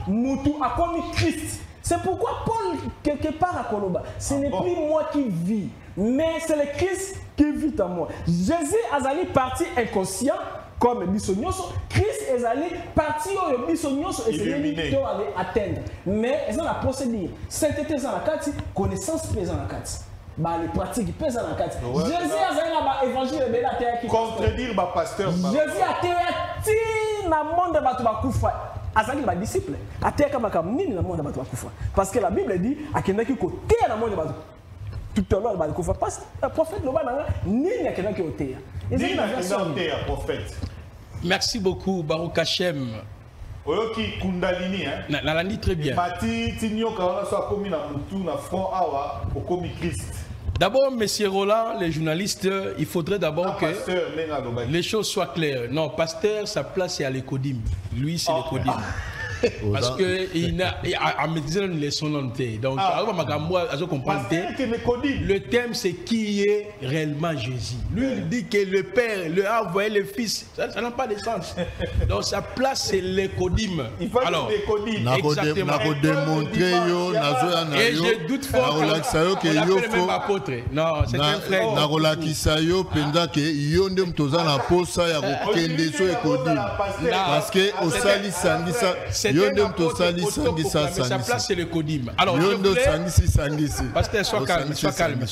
Moutou a commis Christ. C'est pourquoi Paul, quelque part à Koloba, ce n'est plus moi qui vis, mais c'est le Christ qui vit en moi. Jésus a parti inconscient, comme Bissonioso, Christ est allé partir au Bissonioso et c'est lui qui doit aller atteindre. Mais ils ont la procédure. Sainteté dans la carte, connaissance pèse dans la carte. Les pratiques pèsent dans la carte. Jésus a allé l'évangile de la terre qui contredire le pasteur. Jésus a été dans le monde de Batouba. Azali ba disciple ateka makam nini na monde bato bakufa parce que la Bible dit akendaki côté na monde bato tout à l'heure ba kufa parce que le prophète loba na nini akendaki côté nini akendaki prophète. Merci beaucoup Baruch Hashem. Oyoki kundalini hein na landi très bien mati tinyo ka so komi na mutu na front awa komi Christ. D'abord, monsieur Roland, les journalistes, il faudrait d'abord que les choses soient claires. Non, pasteur, sa place est à l'écodim. Lui, c'est l'écodim. Parce qu'il a maîtrisé une leçon. Donc, le thème, c'est qui est réellement Jésus. Lui, il dit que le Père le a envoyé le Fils. Ça n'a pas de sens. Donc, sa place, c'est l'écodim. Il faut exactement. Et je doute fort qu'on l'appelle même apôtre. Non, c'est un frère. Parce que au sali sangisa sa place c'est le codim. Alors pasteur, sois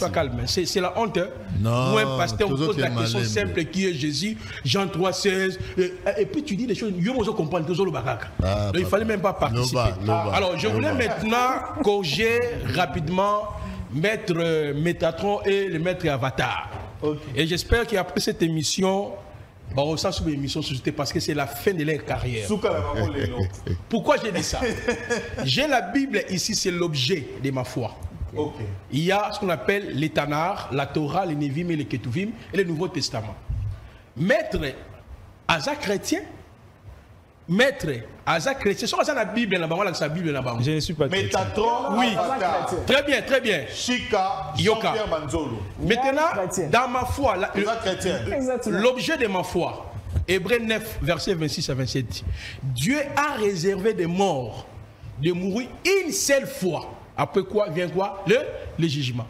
calme. C'est la honte. Moi, pasteur, on pose la question simple qui est Jésus, Jean 3,16. Et puis tu dis des choses, yo comprendre que donc il fallait même pas participer. Alors je voulais maintenant corriger rapidement Maître Métatron et le Maître Avatar. Et j'espère qu'après cette émission, on sent sur l'émission société parce que c'est la fin de leur carrière. Pourquoi j'ai dit ça? J'ai la Bible ici, c'est l'objet de ma foi. Il y a ce qu'on appelle les Tanakh, la Torah, les Nevim et les Ketuvim et le Nouveau Testament. Maître Asa chrétien, Maître Asa chrétien, c'est ça la Bible là-bas, la Bible là-bas. Je ne suis pas chrétien. Oui, très bien. Chika, Yoka. Maintenant, dans ma foi, l'objet de ma foi, Hébreux 9, versets 26 à 27, Dieu a réservé des morts de mourir une seule fois. Après quoi vient quoi? Le jugement.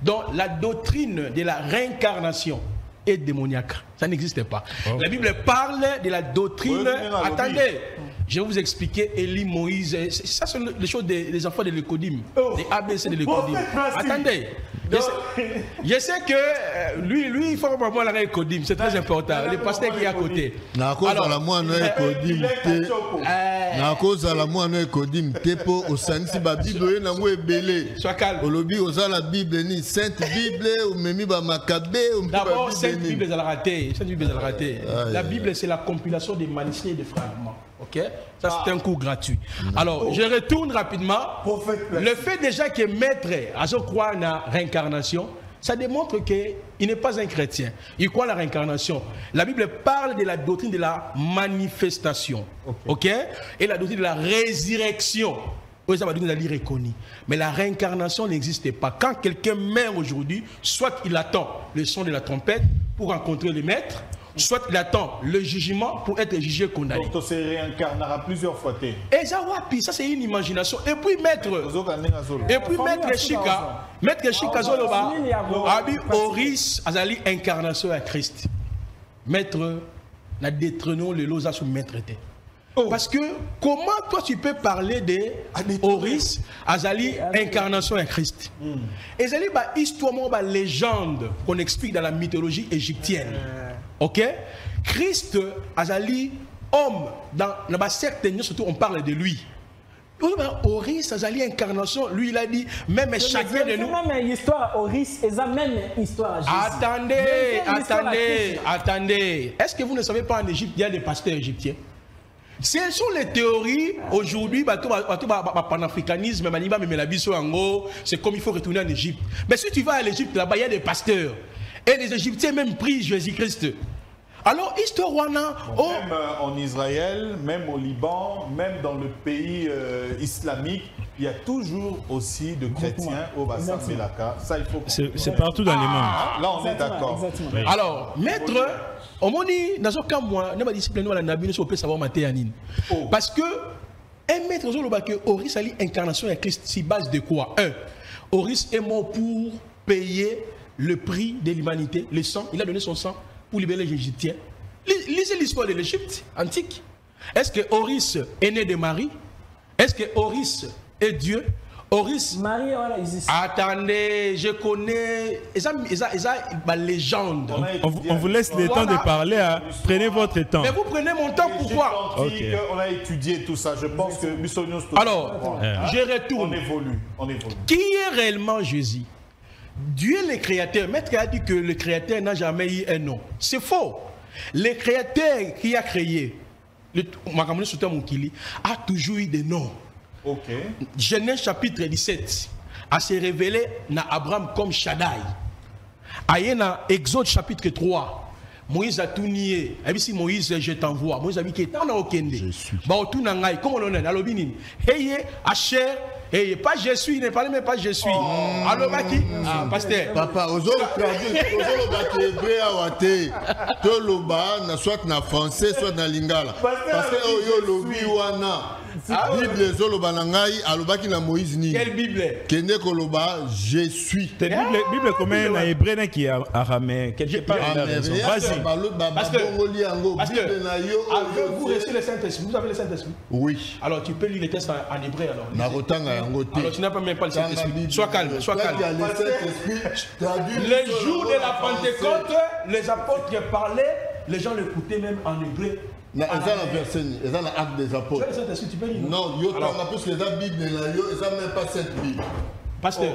Donc la doctrine de la réincarnation est démoniaque. Ça n'existe pas. La Bible parle de la doctrine. Attendez, je vais vous expliquer Élie, Moïse. Ça, c'est les choses des enfants de l'écodim, des ABC de l'écodim. Attendez. Je sais que lui, il faut vraiment la écodim. C'est très important. Le pasteur qui est à côté. Sois calme. D'abord, Sainte Bible est raté. La Bible, c'est la compilation des manuscrits et des fragments. Ok? Ça, c'est un cours gratuit. Alors, je retourne rapidement. Le fait déjà que maître Azo croit en la réincarnation, ça démontre qu'il n'est pas un chrétien. Il croit en la réincarnation. La Bible parle de la doctrine de la manifestation. Ok? Et la doctrine de la résurrection. Mais la réincarnation n'existe pas. Quand quelqu'un meurt aujourd'hui, soit il attend le son de la trompette pour rencontrer le maître, soit il attend le jugement pour être jugé condamné. Donc, on se réincarnera plusieurs fois. Et ça c'est une imagination. Et puis maître Chika Zoloba a dit Oris Azali incarnation à Christ. Maître n'a détrôné le losa sous maître. Parce que comment toi tu peux parler de Oris Azali incarnation à Christ? Azali histoire légende qu'on explique dans la mythologie égyptienne. Ok? Christ Azali homme dans la secte surtout on parle de lui. Oris Azali incarnation, lui il a dit même chacun de nous. Même histoire Oris et même histoire Attendez. Est-ce que vous ne savez pas en Égypte il y a des pasteurs égyptiens? Ce sont les théories aujourd'hui, panafricanisme, c'est comme il faut retourner en Égypte. Mais si tu vas à l'Égypte, là-bas, il y a des pasteurs. Et les Égyptiens même prient Jésus-Christ. Alors, histoire même en Israël, même au Liban, même dans le pays islamique, il y a toujours aussi de chrétiens au bassin de Melaka. Ça, il faut. C'est partout dans les mondes. Là, on est d'accord. Alors, maître. Dans ce cas, moi, je discipline la Nabi, on peut savoir mater Yanine. Parce que Un maître que Oris a l'incarnation de Christ, c'est base de quoi? Oris est mort pour payer le prix de l'humanité, le sang. Il a donné son sang pour libérer les Égyptiens. Lisez l'histoire de l'Égypte antique. Est-ce que Oris est né de Marie? Est-ce que Oris est Dieu? Oris. Marie, voilà, attendez, je connais. Ma légende. On vous laisse le temps de parler. Hein. Prenez votre temps. Mais vous prenez mon temps, pourquoi? On a étudié tout ça. Je pense que Bissonios. Alors, je retourne. On évolue. Qui est réellement Jésus? Dieu le créateur. Maître a dit que le créateur n'a jamais eu un nom. C'est faux. Le créateur qui a créé, a toujours eu des noms. Okay. Genèse chapitre 17 a se révélé na Abraham comme Shaddai. Ayena Exode chapitre 3. Moïse a tout nié. Et puis si Moïse, je t'envoie. Moïse a dit que t'en as aucun. Je suis. Comment on est? Alobini. Hey, Asher. Hey, pas je suis. Ne parlez même pas je suis. Alors, qui? Ah, pasteur. Papa, aujourd'hui, soit na français, soit na lingala. Parce que lobi wana. Bible zoloba nangai alobaki na Moïse ni. Quelle Bible? Kende koloba je suis. Bible comme na hébreu qui est araméen quelque part. Vas-y. Parce que vous recevez le Saint-Esprit. Vous avez le Saint-Esprit? Oui. Alors tu peux lire les textes en hébreu alors. Alors tu n'as pas même pas le Saint-Esprit. Sois calme, sois calme. Le jour de la Pentecôte, les apôtres parlaient, les gens l'écoutaient même en hébreu. Ils ont la verset, ils ont l'acte des apôtres. Non, ils ont plus que la Bible, ils n'ont même pas cette Bible. Pasteur,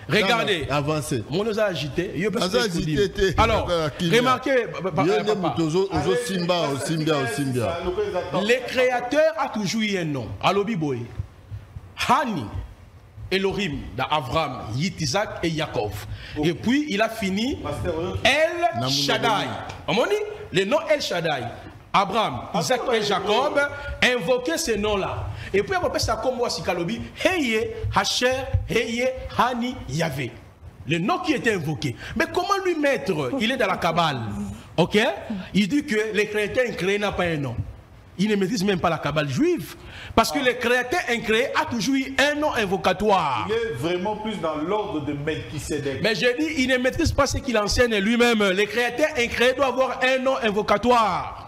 regardez, avancez. On nous a agité. Alors, remarquez, le créateur a toujours eu un nom. Alobiboy, Hani, Elohim, d'Abraham, Isaac et Jacob. Et puis il a fini El Shaddai. Le nom El Shaddai. Abraham, Isaac et Jacob invoquaient ces noms-là. Et puis après ça comme moi Sikalobi, Heye, Hacher, Heye, Hani, Yahvé. Le nom qui était invoqué. Mais comment lui mettre? Il est dans la Kabbale. Ok? Il dit que le créateur incréé n'a pas un nom. Il ne maîtrise même pas la Kabbale juive. Parce que le créateur incréé a toujours eu un nom invocatoire. Il est vraiment plus dans l'ordre de Melchisédek. Mais je dis, il ne maîtrise pas ce qu'il enseigne lui-même. Le créateur incréé doit avoir un nom invocatoire.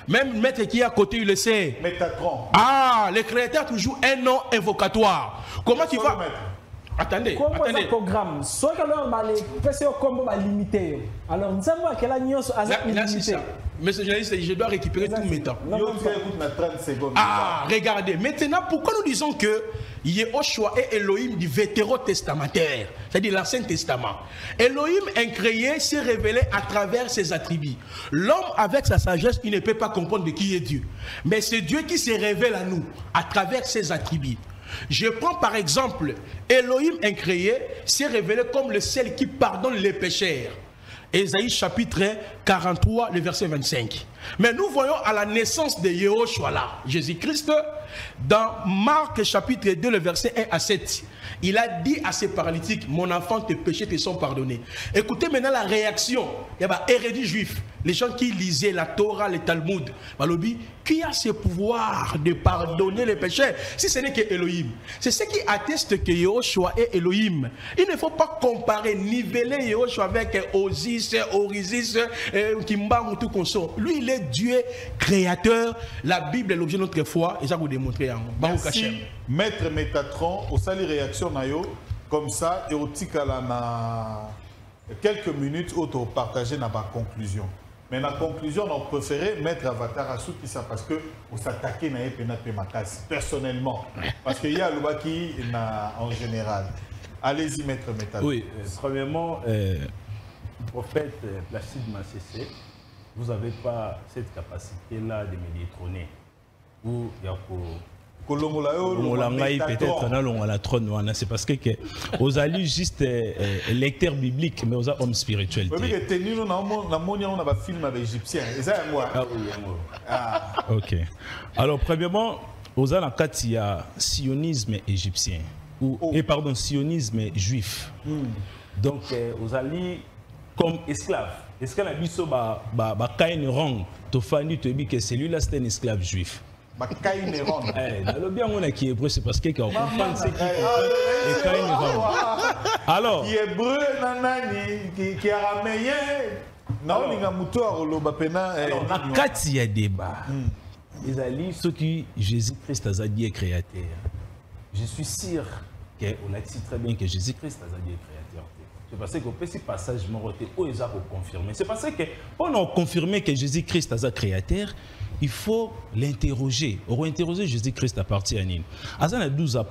Même maître qui est à côté, il le sait. Métatron. Ah, le créateur a toujours un nom invocatoire. Comment tu vas... Attendez, attendez. Programme. Soit que l'on va les passer au combo limité. Alors nous savons que la nuance a limité. Mais je dois récupérer tous mes temps. Ah, regardez. Maintenant, pourquoi nous disons que Yehoshua est Elohim du vétérotestamentaire, c'est-à-dire l'Ancien Testament. Elohim incréé s'est révélé à travers ses attributs. L'homme, avec sa sagesse, il ne peut pas comprendre de qui est Dieu. Mais c'est Dieu qui se révèle à nous à travers ses attributs. Je prends par exemple, Elohim incréé s'est révélé comme le seul qui pardonne les pécheurs. Ésaïe chapitre 43, le verset 25. Mais nous voyons à la naissance de Yehoshua là, Jésus-Christ, dans Marc chapitre 2, le verset 1 à 7. Il a dit à ces paralytiques, mon enfant, tes péchés te sont pardonnés. Écoutez maintenant la réaction. Il y a des érudits juifs, les gens qui lisaient la Torah, le Talmud. Qui a ce pouvoir de pardonner les péchés si ce n'est que Elohim? C'est ce qui atteste que Yehoshua est Elohim. Il ne faut pas comparer, niveler Yehoshua avec Osis, Orisis, Kimba, tout comme ça. Lui, il est Dieu créateur. La Bible est l'objet de notre foi. Et ça vous démontrer. Merci, Maître Métatron. Au sali réaction nayo comme ça et au tikala na quelques minutes auto partager na ba conclusion. Mais la conclusion, on préférait mettre Avatar à qui ça parce que on s'attaquait na epena pemakasi personnellement parce qu'il y a le qui en général. Allez-y, Maître Métatron. Oui, premièrement, prophète Placide Massessé, vous n'avez pas cette capacité-là de me détrôner. Ou peut-être dans la trône, c'est parce que vous allez juste lecteur biblique, mais vous avez homme spirituel. Ok. Alors, premièrement, vous avez il y a sionisme égyptien, et pardon, sionisme juif. Donc, vous allez comme esclave. Est-ce que la biso ba kain rang to fani to bi que celui-là c'est un esclave juif. Le bien on a qui est hébreu, c'est parce que quand on comprend ce qui est alors qui est hébreu qui est araméen non ninga muto aroloba pena na kati ya débat les alliés ceux qui Jésus-Christ a dit créateur. Je suis sûr qu'on a dit très bien que Jésus-Christ a dit créateur. C'est parce que ce passage où ils ont confirmé. C'est parce que pour nous confirmer que Jésus-Christ est créateur, il faut l'interroger. On va interroger Jésus-Christ à partir de 12